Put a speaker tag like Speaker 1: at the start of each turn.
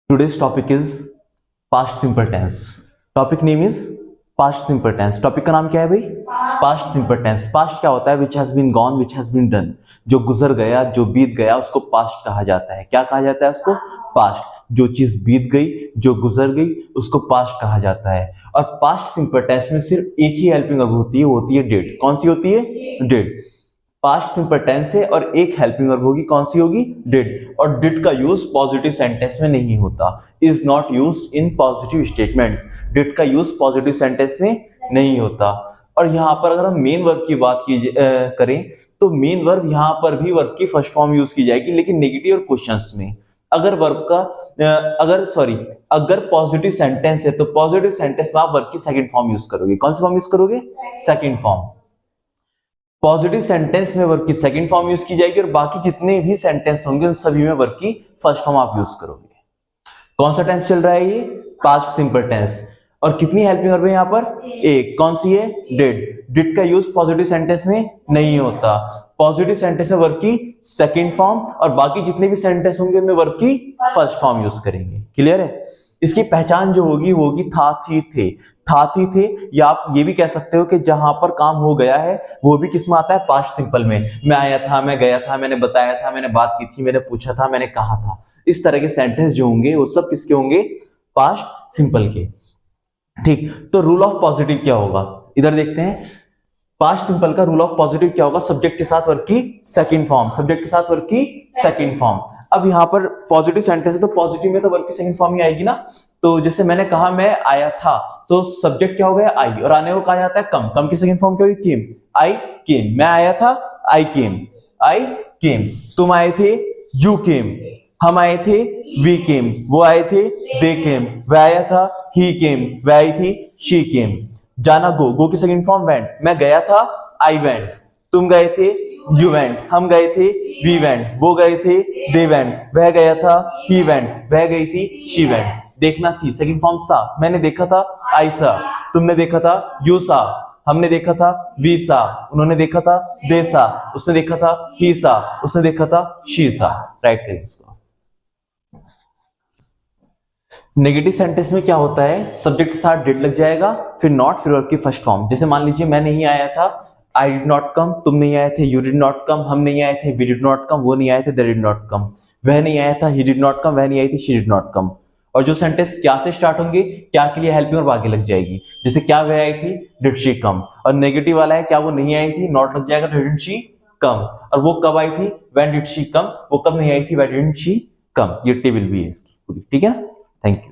Speaker 1: Today's topic is past simple tense. Topic name is past simple tense. Topic का नाम क्या है भाई? Past simple tense. Past क्या होता है? Which has been gone, which has been done. जो गुजर गया, जो बीत गया, उसको past कहा जाता है. क्या कहा जाता है उसको? Past. जो चीज बीत गई, जो गुजर गई, उसको past कहा जाता है. और past simple tense में सिर्फ एक ही हेल्पिंग वर्ब होती है, वो होती है did. कौन सी होती है? Did. पास्ट सिंपल टेंस है और एक हेल्पिंग वर्ब होगी, कौन सी होगी? डिड. और डिड का यूज पॉजिटिव सेंटेंस में नहीं होता. Is not used in positive statements. Did का यूज पॉजिटिव सेंटेंस में नहीं होता. और यहां पर अगर हम मेन वर्ब की बात करें तो मेन वर्ब यहां पर भी वर्ब की फर्स्ट फॉर्म यूज की जाएगी, लेकिन नेगेटिव और क्वेश्चंस में. अगर वर्ब का अगर पॉजिटिव सेंटेंस है तो पॉजिटिव सेंटेंस में आप वर्ब की सेकंड फॉर्म यूज करोगे. कौन सी फॉर्म यूज करोगे? Second form. पॉजिटिव सेंटेंस में वर्ब की सेकंड फॉर्म यूज की जाएगी और बाकी जितने भी सेंटेंस होंगे उन सभी में वर्ब की फर्स्ट फॉर्म आप यूज करोगे. कौन सा टेंस चल रहा है ये? Past simple tense. और कितनी हेल्पिंग वर्ब है यहाँ पर? एक. कौन सी है? डिड. डिड का यूज पॉजिटिव सेंटेंस में नहीं होता. पॉजिटिव सेंटेंस में वर्ब की सेकंड फॉर्म और बाकी जितने भी सेंटेंस होंगे उनमें वर्ब की फर्स्ट फॉर्म यूज करेंगे. क्लियर है? इसकी पहचान जो होगी वो होगी था, थी, थे. था, थी, थे. या आप ये भी कह सकते हो कि जहां पर काम हो गया है वो भी किस में आता है? पास्ट सिंपल में. मैं आया था, मैं गया था, मैंने बताया था, मैंने बात की थी, मैंने पूछा था, मैंने कहा था. इस तरह के सेंटेंस जो होंगे वो सब किसके होंगे? पास्ट सिंपल के. ठीक. तो रूल ऑफ पॉजिटिव क्या होगा? इधर देखते हैं. पास्ट सिंपल का रूल ऑफ पॉजिटिव क्या होगा? सब्जेक्ट के साथ वर्ब की सेकंड फॉर्म. सब्जेक्ट के साथ वर्ब की सेकंड फॉर्म. अब यहाँ पर पॉजिटिव सेंटेंस है तो पॉजिटिव में तो वर्ब की सेकंड फॉर्म ही आएगी ना. तो जैसे मैंने कहा मैं आया था, तो सब्जेक्ट क्या हो गया? आई. और आने को कहा जाता है कम. कम की सेकंड फॉर्म क्या हुई? केम. आई केम. मैं आया था, आई केम. आई केम. तुम आए थे, यू केम. हम आए थे, वी केम. वो आए थे, दे केम. वह आया था, ही केम. वह आई थी, शी केम. जाना गो. गो की सेकंड फॉर्म वेंट. मैं गया था, आई वेंट. तुम गए थे, यू वेंट. हम गए थे, वी वेंट. वो गए थे, दे वेंट. वह गया था, ही वेंट. वह गई थी, शी वेंट. देखना सी सेकंड फॉर्म सा. मैंने देखा था, आई सा. तुमने देखा था, यू सा. हमने देखा था, वी सा. उन्होंने देखा था, दे सा. उसने देखा था, ही सा. उसने देखा था, शी सा. राइट करें इसको. नेगेटिव सेंटेंस में क्या होता है? सब्जेक्ट के साथ डिड लग जाएगा, फिर नॉट, फिर वर्ब की फर्स्ट फॉर्म. जैसे मान लीजिए मैं नहीं आया था, आई डिड नॉट कम. तुम नहीं आए थे, यू डिड नॉट कम. हम नहीं आए थे, वी डिड नॉट कम. वो नहीं आए थे, दे डिड नॉट कम. वह नहीं आया था, ही डिड नॉट कम. वह नहीं आई थी, शी डिड नॉट कम. और जो सेंटेंस क्या से स्टार्ट होंगे, क्या के लिए हेल्पिंग वर्ब आगे लग जाएगी. जैसे क्या वह आई थी, डिड शी कम. और नेगेटिव वाला है क्या वो नहीं आई थी, नॉट लग जाएगा, डिडंट शी कम. और वो कब आई थी, व्हेन डिड शी कम. वो कब नहीं आई थी, व्हेन डिडंट शी कम. ये टेबल भी है इसकी पूरी. ठीक है. Thank you.